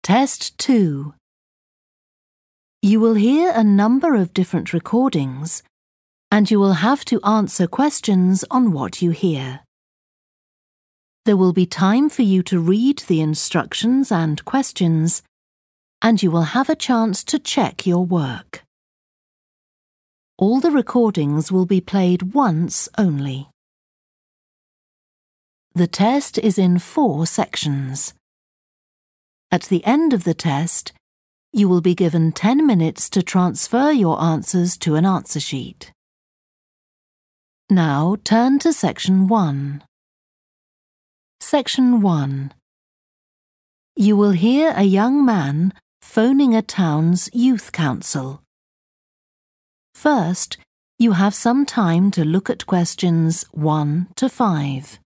Test 2. You will hear a number of different recordings, and you will have to answer questions on what you hear. There will be time for you to read the instructions and questions, and you will have a chance to check your work. All the recordings will be played once only. The test is in 4 sections. At the end of the test, you will be given 10 minutes to transfer your answers to an answer sheet. Now turn to Section 1. Section 1. You will hear a young man phoning a town's youth council. First, you have some time to look at questions 1 to 5.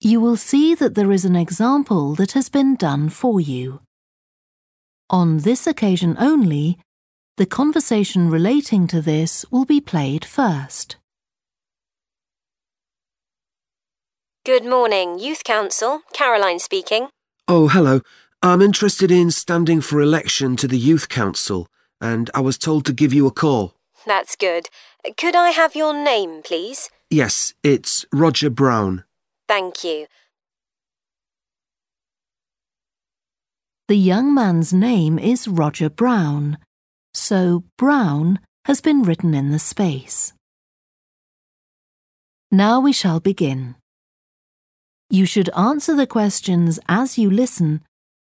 You will see that there is an example that has been done for you. On this occasion only, the conversation relating to this will be played first. Good morning, Youth Council. Caroline speaking. Oh, hello. I'm interested in standing for election to the Youth Council, and I was told to give you a call. That's good. Could I have your name, please? Yes, it's Roger Brown. Thank you. The young man's name is Roger Brown, so Brown has been written in the space. Now we shall begin. You should answer the questions as you listen,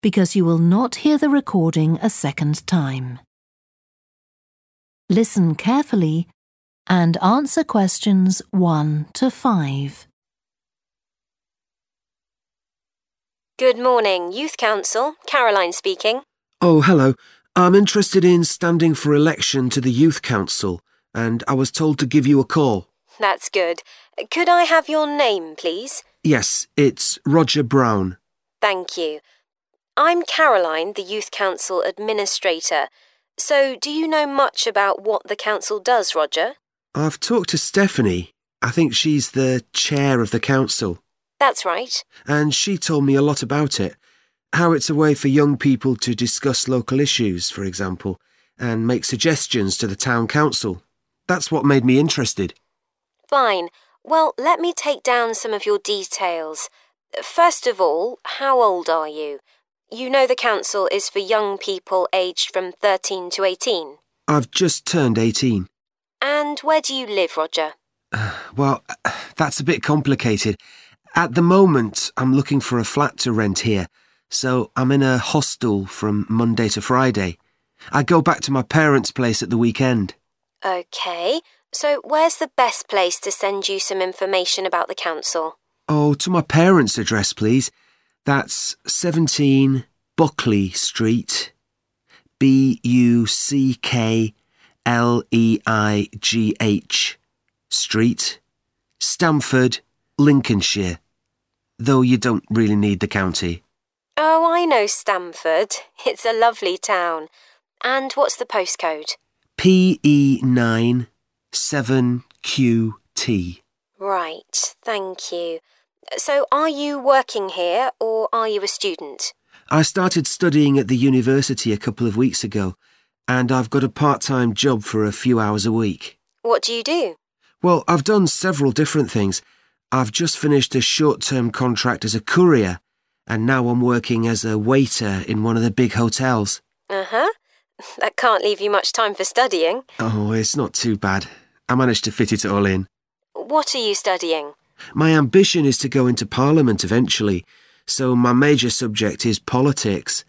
because you will not hear the recording a second time. Listen carefully and answer questions 1 to 5. Good morning, Youth Council. Caroline speaking. Oh, hello. I'm interested in standing for election to the Youth Council, and I was told to give you a call. That's good. Could I have your name, please? Yes, it's Roger Brown. Thank you. I'm Caroline, the Youth Council Administrator. So, do you know much about what the council does, Roger? I've talked to Stephanie. I think she's the chair of the council. That's right. And she told me a lot about it. How it's a way for young people to discuss local issues, for example, and make suggestions to the town council. That's what made me interested. Fine. Well, let me take down some of your details. First of all, how old are you? You know the council is for young people aged from 13 to 18. I've just turned 18. And where do you live, Roger? Well, that's a bit complicated. At the moment, I'm looking for a flat to rent here, so I'm in a hostel from Monday to Friday. I go back to my parents' place at the weekend. OK, so where's the best place to send you some information about the council? Oh, to my parents' address, please. That's 17 Buckley Street, Buckleigh Street, Stamford, Lincolnshire. Though you don't really need the county. Oh, I know Stamford. It's a lovely town. And what's the postcode? PE9 7QT. Right, thank you. So are you working here or are you a student? I started studying at the university a couple of weeks ago, and I've got a part-time job for a few hours a week. What do you do? Well, I've done several different things. I've just finished a short-term contract as a courier, and now I'm working as a waiter in one of the big hotels. Uh-huh. That can't leave you much time for studying. Oh, it's not too bad. I managed to fit it all in. What are you studying? My ambition is to go into Parliament eventually, so my major subject is politics.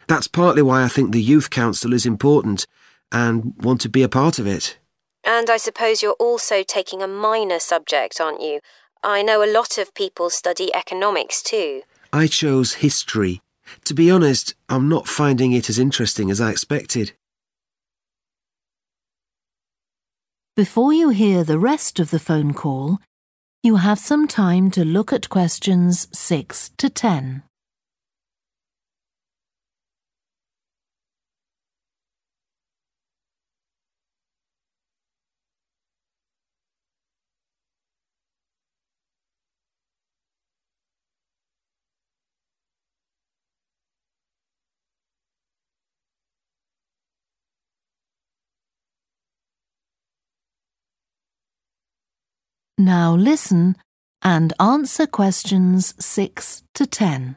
That's partly why I think the Youth Council is important and want to be a part of it. And I suppose you're also taking a minor subject, aren't you? I know a lot of people study economics too. I chose history. To be honest, I'm not finding it as interesting as I expected. Before you hear the rest of the phone call, you have some time to look at questions 6 to 10. Now listen and answer questions 6 to 10.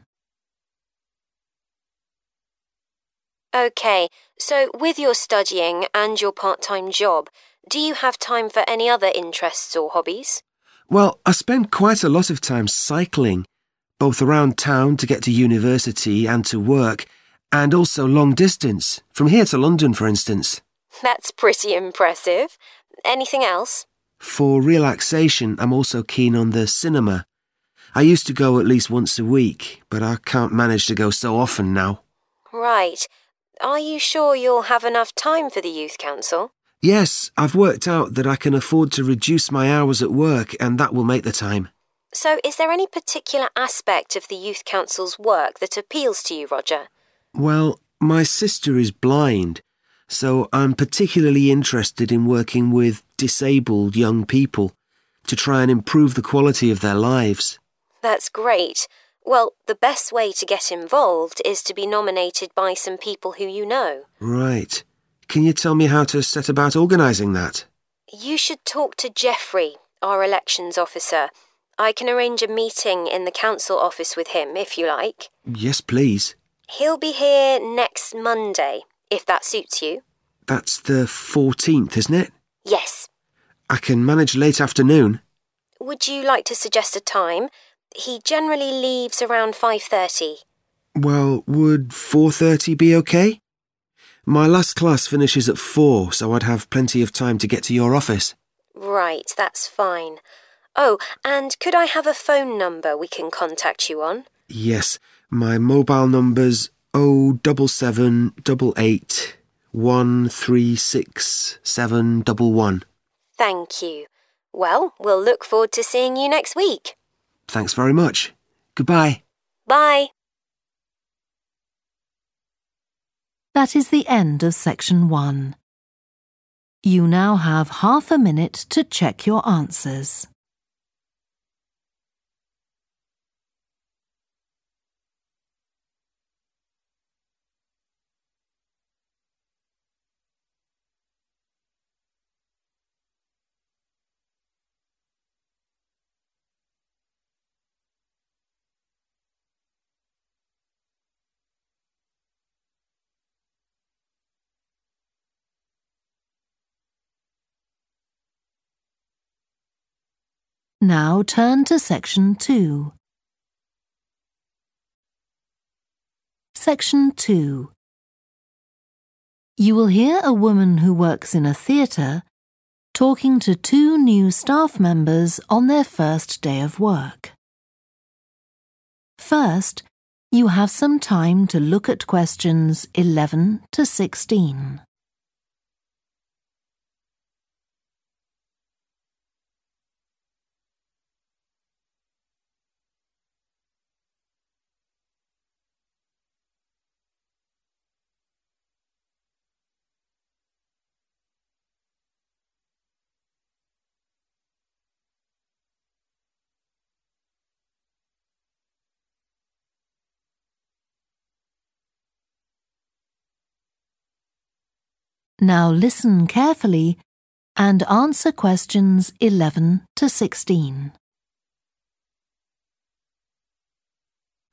OK, so with your studying and your part-time job, do you have time for any other interests or hobbies? Well, I spend quite a lot of time cycling, both around town to get to university and to work, and also long distance, from here to London, for instance. That's pretty impressive. Anything else? For relaxation, I'm also keen on the cinema. I used to go at least once a week, but I can't manage to go so often now. Right. Are you sure you'll have enough time for the Youth Council? Yes, I've worked out that I can afford to reduce my hours at work, and that will make the time. So is there any particular aspect of the Youth Council's work that appeals to you, Roger? Well, my sister is blind, so I'm particularly interested in working with disabled young people to try and improve the quality of their lives. That's great. Well, the best way to get involved is to be nominated by some people who you know. Right. Can you tell me how to set about organising that? You should talk to Jeffrey, our elections officer. I can arrange a meeting in the council office with him, if you like. Yes, please. He'll be here next Monday, if that suits you. That's the 14th, isn't it? Yes. I can manage late afternoon. Would you like to suggest a time? He generally leaves around 5:30. Well, would 4:30 be okay? My last class finishes at 4, so I'd have plenty of time to get to your office. Right, that's fine. Oh, and could I have a phone number we can contact you on? Yes, my mobile number's 07788 136711. Thank you. Well, we'll look forward to seeing you next week. Thanks very much. Goodbye. Bye. That is the end of section 1. You now have half a minute to check your answers. Now turn to section 2. Section 2. You will hear a woman who works in a theatre talking to 2 new staff members on their first day of work. First, you have some time to look at questions 11 to 16. Now listen carefully and answer questions 11 to 16.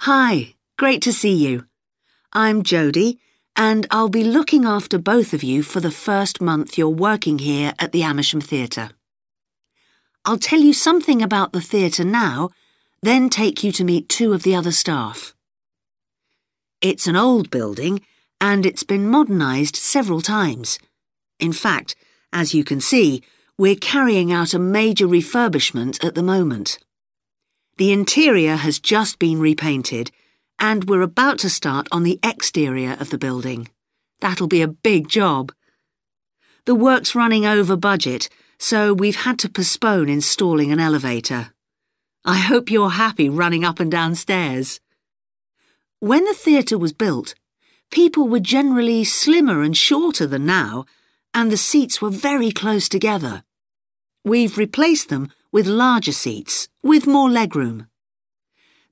Hi, great to see you. I'm Jodie, and I'll be looking after both of you for the first month you're working here at the Amersham Theatre. I'll tell you something about the theatre now, then take you to meet 2 of the other staff. It's an old building, and it's been modernised several times. In fact, as you can see, we're carrying out a major refurbishment at the moment. The interior has just been repainted, and we're about to start on the exterior of the building. That'll be a big job. The work's running over budget, so we've had to postpone installing an elevator. I hope you're happy running up and down stairs. When the theatre was built, people were generally slimmer and shorter than now, and the seats were very close together. We've replaced them with larger seats, with more legroom.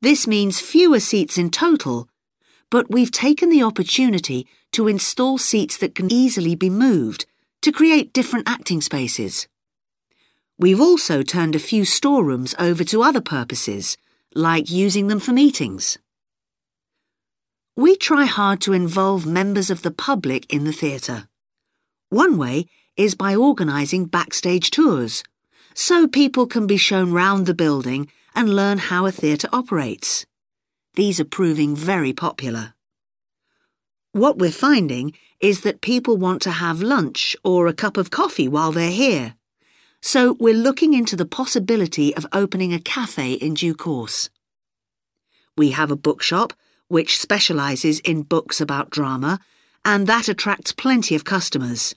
This means fewer seats in total, but we've taken the opportunity to install seats that can easily be moved to create different acting spaces. We've also turned a few storerooms over to other purposes, like using them for meetings. We try hard to involve members of the public in the theatre. One way is by organising backstage tours, so people can be shown round the building and learn how a theatre operates. These are proving very popular. What we're finding is that people want to have lunch or a cup of coffee while they're here. So we're looking into the possibility of opening a cafe in due course. We have a bookshop which specialises in books about drama, and that attracts plenty of customers.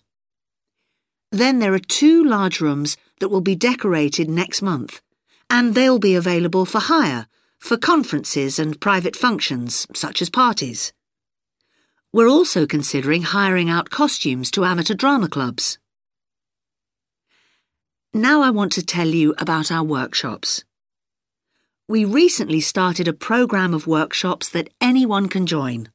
Then there are 2 large rooms that will be decorated next month, and they'll be available for hire, for conferences and private functions, such as parties. We're also considering hiring out costumes to amateur drama clubs. Now I want to tell you about our workshops. We recently started a programme of workshops that anyone can join.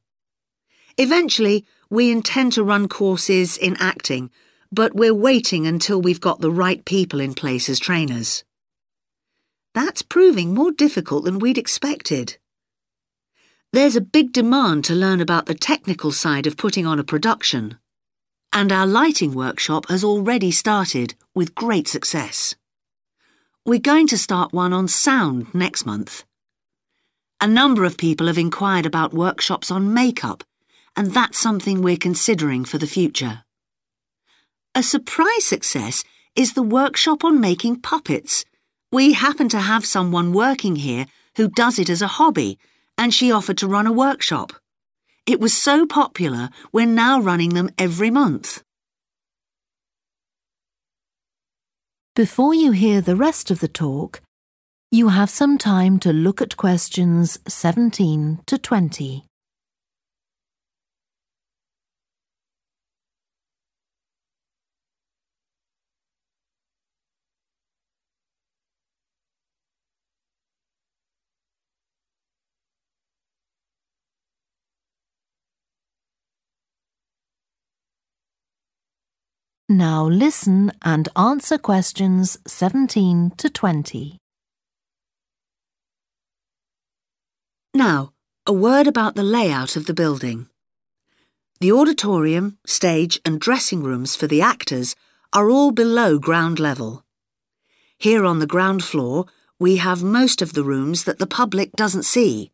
Eventually, we intend to run courses in acting, but we're waiting until we've got the right people in place as trainers. That's proving more difficult than we'd expected. There's a big demand to learn about the technical side of putting on a production, and our lighting workshop has already started with great success. We're going to start one on sound next month. A number of people have inquired about workshops on makeup, and that's something we're considering for the future. A surprise success is the workshop on making puppets. We happen to have someone working here who does it as a hobby, and she offered to run a workshop. It was so popular, we're now running them every month. Before you hear the rest of the talk, you have some time to look at questions 17 to 20. Now listen and answer questions 17 to 20. Now, a word about the layout of the building. The auditorium, stage and dressing rooms for the actors are all below ground level. Here on the ground floor, we have most of the rooms that the public doesn't see.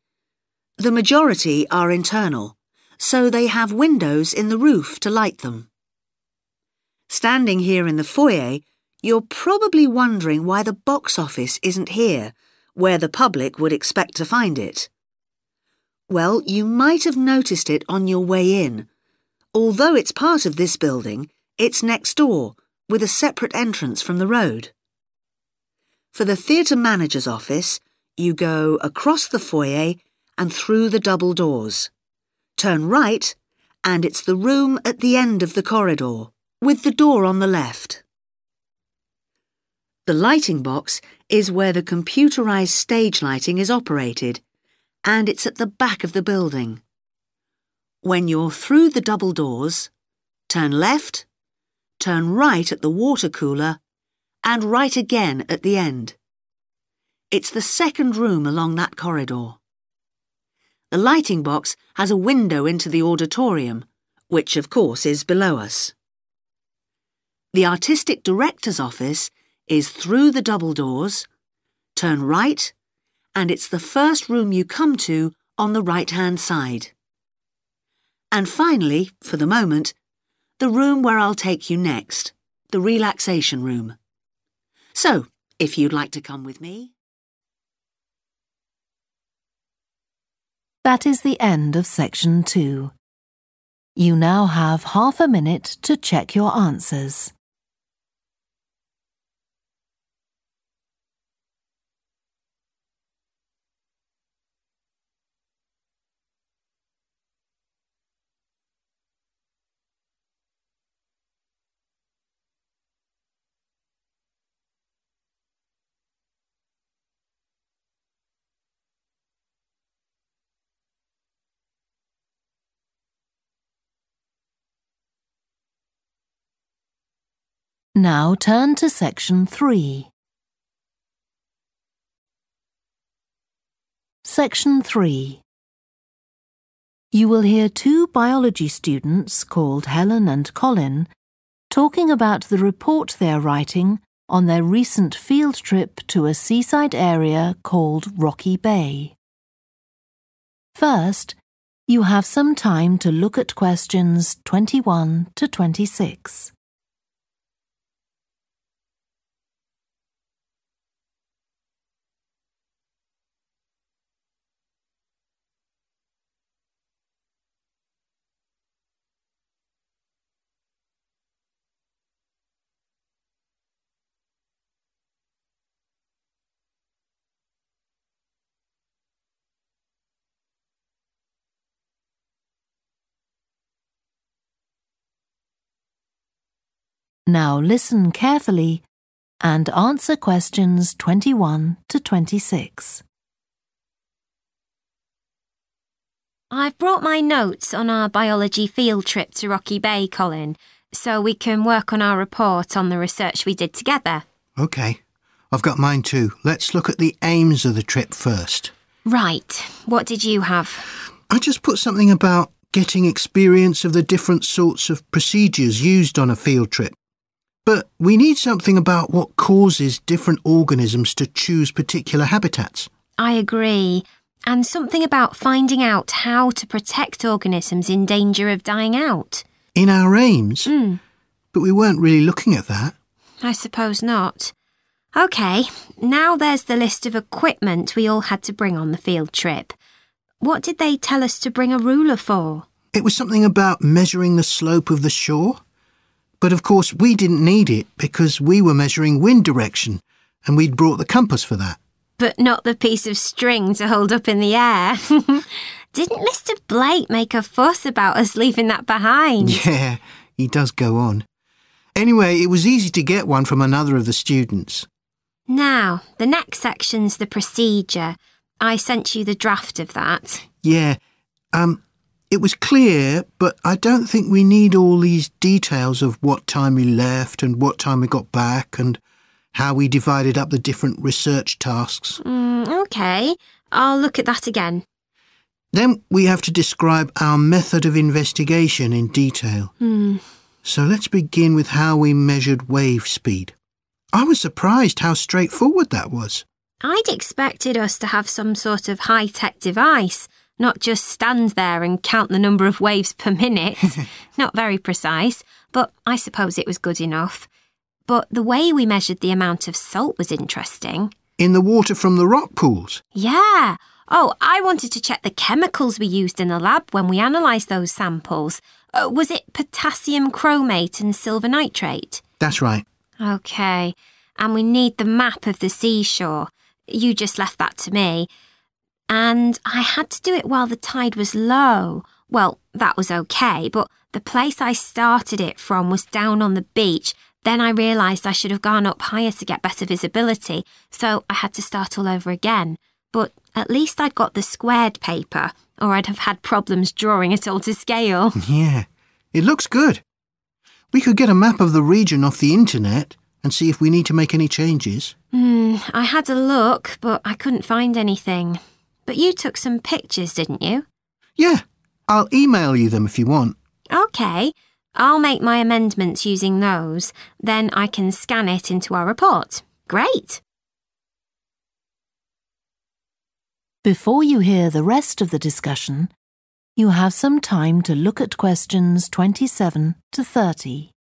The majority are internal, so they have windows in the roof to light them. Standing here in the foyer, you're probably wondering why the box office isn't here, where the public would expect to find it. Well, you might have noticed it on your way in. Although it's part of this building, it's next door, with a separate entrance from the road. For the theatre manager's office, you go across the foyer and through the double doors. Turn right, and it's the room at the end of the corridor, with the door on the left. The lighting box is where the computerized stage lighting is operated, and it's at the back of the building. When you're through the double doors, turn left, turn right at the water cooler, and right again at the end. It's the second room along that corridor. The lighting box has a window into the auditorium, which of course is below us. The artistic director's office is through the double doors, turn right, and it's the first room you come to on the right-hand side. And finally, for the moment, the room where I'll take you next, the relaxation room. So, if you'd like to come with me. That is the end of section 2. You now have half a minute to check your answers. Now turn to section 3. Section 3. You will hear two biology students called Helen and Colin talking about the report they are writing on their recent field trip to a seaside area called Rocky Bay. First, you have some time to look at questions 21 to 26. Now listen carefully and answer questions 21 to 26. I've brought my notes on our biology field trip to Rocky Bay, Colin, so we can work on our report on the research we did together. OK. I've got mine too. Let's look at the aims of the trip first. Right. What did you have? I just put something about getting experience of the different sorts of procedures used on a field trip. But we need something about what causes different organisms to choose particular habitats. I agree. And something about finding out how to protect organisms in danger of dying out. In our aims? But we weren't really looking at that. I suppose not. OK, now there's the list of equipment we all had to bring on the field trip. What did they tell us to bring a ruler for? It was something about measuring the slope of the shore. But of course we didn't need it because we were measuring wind direction and we'd brought the compass for that. But not the piece of string to hold up in the air. Didn't Mr. Blake make a fuss about us leaving that behind? Yeah, he does go on. Anyway, it was easy to get one from another of the students. Now, the next section's the procedure. I sent you the draft of that. Yeah, it was clear, but I don't think we need all these details of what time we left and what time we got back and how we divided up the different research tasks. OK, I'll look at that again. Then we have to describe our method of investigation in detail. So let's begin with how we measured wave speed. I was surprised how straightforward that was. I'd expected us to have some sort of high-tech device, not just stand there and count the number of waves per minute. Not very precise, but I suppose it was good enough. But the way we measured the amount of salt was interesting. In the water from the rock pools? Yeah. Oh, I wanted to check the chemicals we used in the lab when we analysed those samples. Was it potassium chromate and silver nitrate? That's right. OK. And we need the map of the seashore. You just left that to me. And I had to do it while the tide was low. Well, that was OK, but the place I started it from was down on the beach. Then I realised I should have gone up higher to get better visibility, so I had to start all over again. But at least I'd got the squared paper, or I'd have had problems drawing it all to scale. Yeah, it looks good. We could get a map of the region off the internet and see if we need to make any changes. I had a look, but I couldn't find anything. But you took some pictures, didn't you? Yeah, I'll email you them if you want. OK, I'll make my amendments using those. Then I can scan it into our report. Great! Before you hear the rest of the discussion, you have some time to look at questions 27 to 30.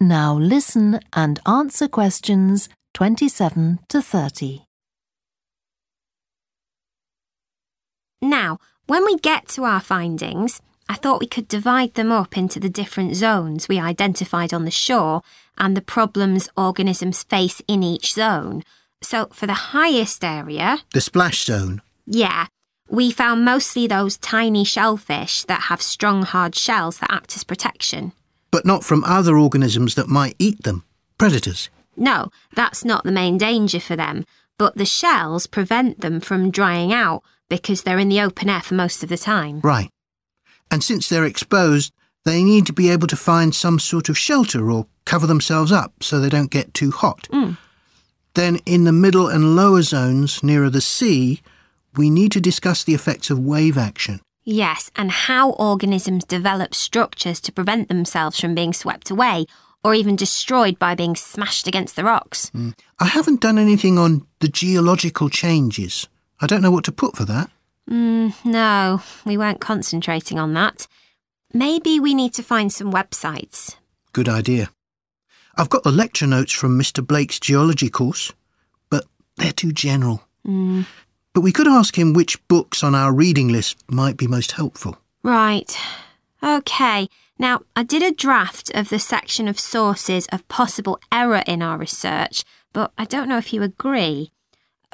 Now listen and answer questions 27 to 30. Now, when we get to our findings, I thought we could divide them up into the different zones we identified on the shore and the problems organisms face in each zone. So for the highest area... The splash zone? Yeah, We found mostly those tiny shellfish that have strong, hard shells that act as protection. But not from other organisms that might eat them, predators. No, that's not the main danger for them, but the shells prevent them from drying out because they're in the open air for most of the time. Right. And since they're exposed, they need to be able to find some sort of shelter or cover themselves up so they don't get too hot. Then in the middle and lower zones, nearer the sea, we need to discuss the effects of wave action. Yes, and how organisms develop structures to prevent themselves from being swept away or even destroyed by being smashed against the rocks. I haven't done anything on the geological changes. I don't know what to put for that. No, we weren't concentrating on that. Maybe we need to find some websites. Good idea. I've got the lecture notes from Mr. Blake's geology course, but they're too general. But we could ask him which books on our reading list might be most helpful. Right. OK. Now, I did a draft of the section of sources of possible error in our research, but I don't know if you agree.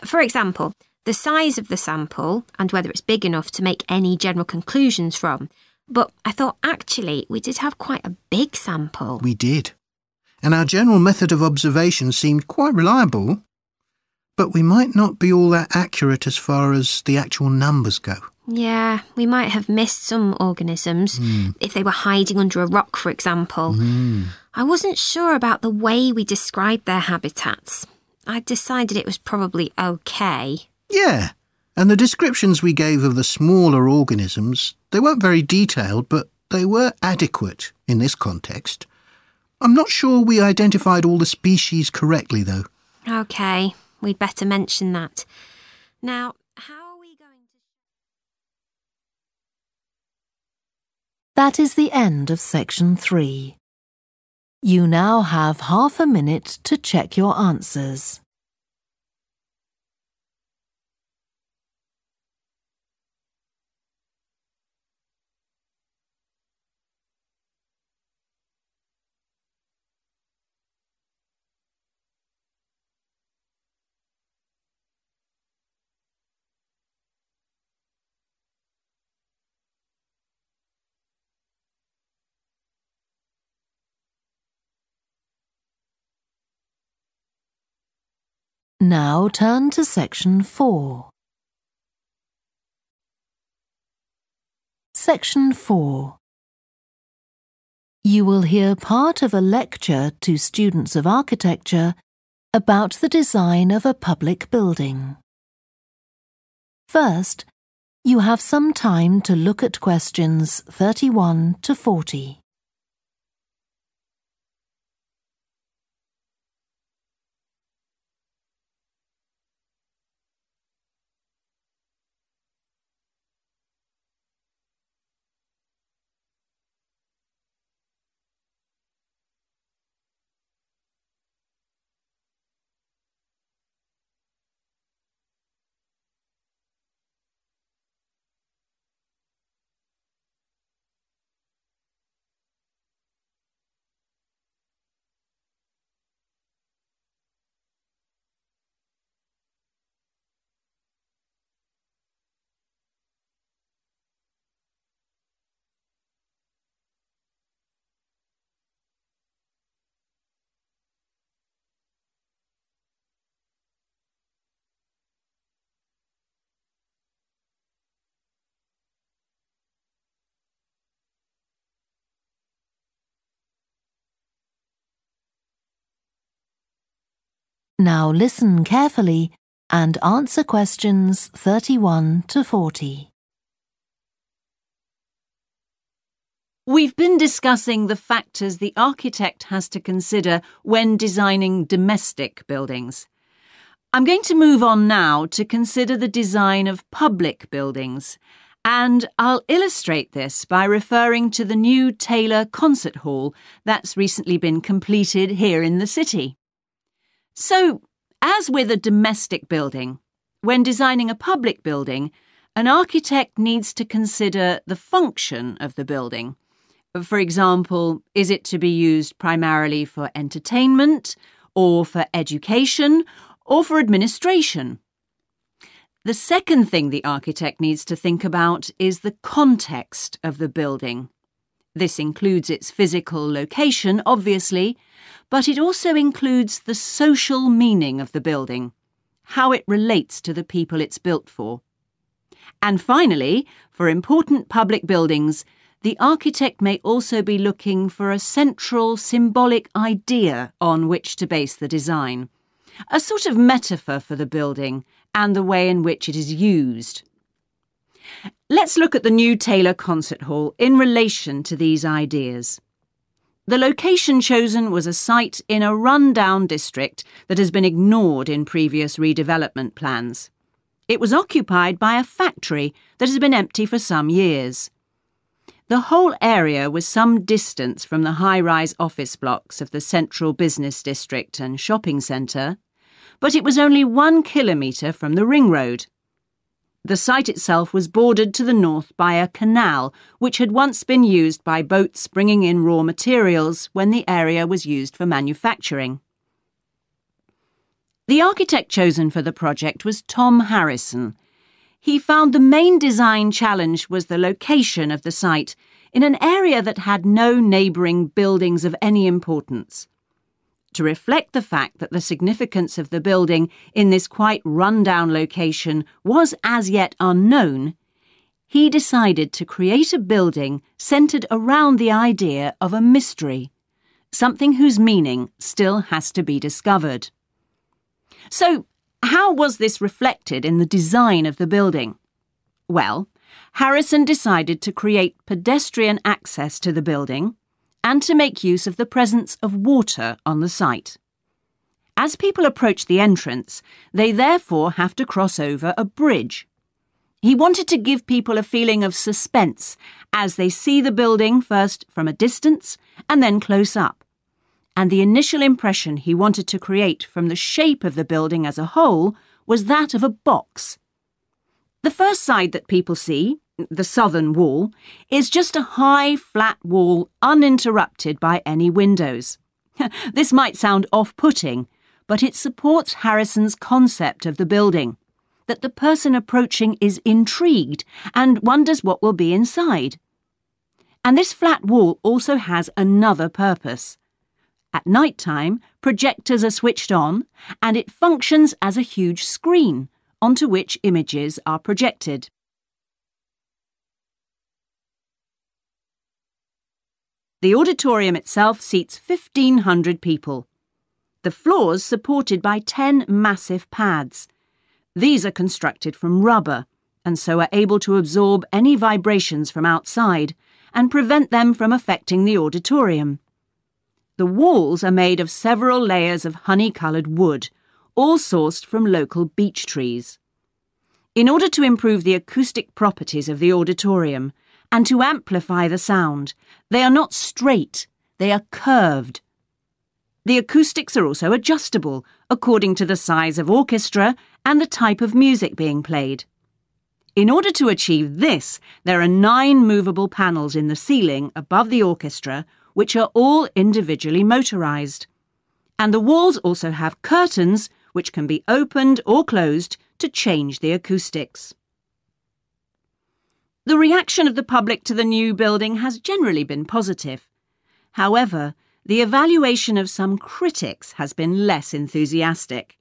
For example, the size of the sample and whether it's big enough to make any general conclusions from. But I thought actually we did have quite a big sample. We did. And our general method of observation seemed quite reliable. But we might not be all that accurate as far as the actual numbers go. Yeah, we might have missed some organisms, if they were hiding under a rock, for example. I wasn't sure about the way we described their habitats. I decided it was probably OK. Yeah, and the descriptions we gave of the smaller organisms, they weren't very detailed, but they were adequate in this context. I'm not sure we identified all the species correctly, though. OK, we'd better mention that. Now, how are we going to... That is the end of section 3. You now have half a minute to check your answers. Now turn to section 4. Section 4. You will hear part of a lecture to students of architecture about the design of a public building. First, you have some time to look at questions 31 to 40. Now listen carefully and answer questions 31 to 40. We've been discussing the factors the architect has to consider when designing domestic buildings. I'm going to move on now to consider the design of public buildings, and I'll illustrate this by referring to the new Taylor Concert Hall that's recently been completed here in the city. So, as with a domestic building, when designing a public building, an architect needs to consider the function of the building. For example, is it to be used primarily for entertainment, or for education, or for administration? The second thing the architect needs to think about is the context of the building. This includes its physical location, obviously, but it also includes the social meaning of the building, how it relates to the people it's built for. And finally, for important public buildings, the architect may also be looking for a central symbolic idea on which to base the design, a sort of metaphor for the building and the way in which it is used. Let's look at the new Taylor Concert Hall in relation to these ideas. The location chosen was a site in a run-down district that has been ignored in previous redevelopment plans. It was occupied by a factory that has been empty for some years. The whole area was some distance from the high-rise office blocks of the central business district and shopping centre, but it was only 1 kilometre from the ring road. The site itself was bordered to the north by a canal which had once been used by boats bringing in raw materials when the area was used for manufacturing. The architect chosen for the project was Tom Harrison. He found the main design challenge was the location of the site in an area that had no neighbouring buildings of any importance. To reflect the fact that the significance of the building in this quite run-down location was as yet unknown, he decided to create a building centred around the idea of a mystery, something whose meaning still has to be discovered. So, how was this reflected in the design of the building? Well, Harrison decided to create pedestrian access to the building and to make use of the presence of water on the site. As people approach the entrance, they therefore have to cross over a bridge. He wanted to give people a feeling of suspense as they see the building first from a distance and then close up. And the initial impression he wanted to create from the shape of the building as a whole was that of a box. The first side that people see, the southern wall, is just a high, flat wall uninterrupted by any windows. This might sound off-putting, but it supports Harrison's concept of the building, that the person approaching is intrigued and wonders what will be inside. And this flat wall also has another purpose. At night time, projectors are switched on, and it functions as a huge screen onto which images are projected. The auditorium itself seats 1,500 people. The floors supported by 10 massive pads. These are constructed from rubber and so are able to absorb any vibrations from outside and prevent them from affecting the auditorium. The walls are made of several layers of honey-coloured wood, all sourced from local beech trees. In order to improve the acoustic properties of the auditorium and to amplify the sound, they are not straight, they are curved. The acoustics are also adjustable according to the size of orchestra and the type of music being played. In order to achieve this, there are 9 movable panels in the ceiling above the orchestra, which are all individually motorised. And the walls also have curtains, which can be opened or closed to change the acoustics. The reaction of the public to the new building has generally been positive. However, the evaluation of some critics has been less enthusiastic.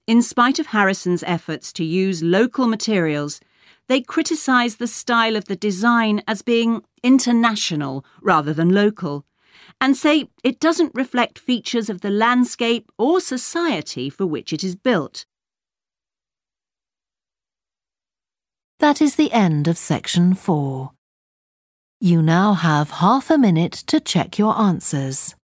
In spite of Harrison's efforts to use local materials, they criticise the style of the design as being international rather than local, and say it doesn't reflect features of the landscape or society for which it is built. That is the end of section 4. You now have half a minute to check your answers.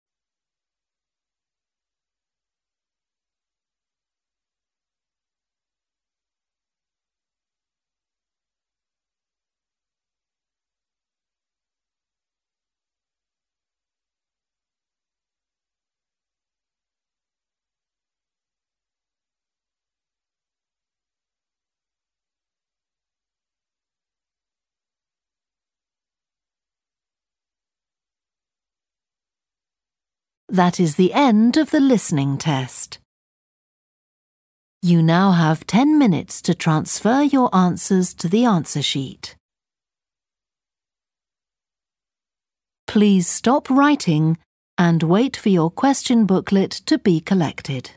That is the end of the listening test. You now have 10 minutes to transfer your answers to the answer sheet. Please stop writing and wait for your question booklet to be collected.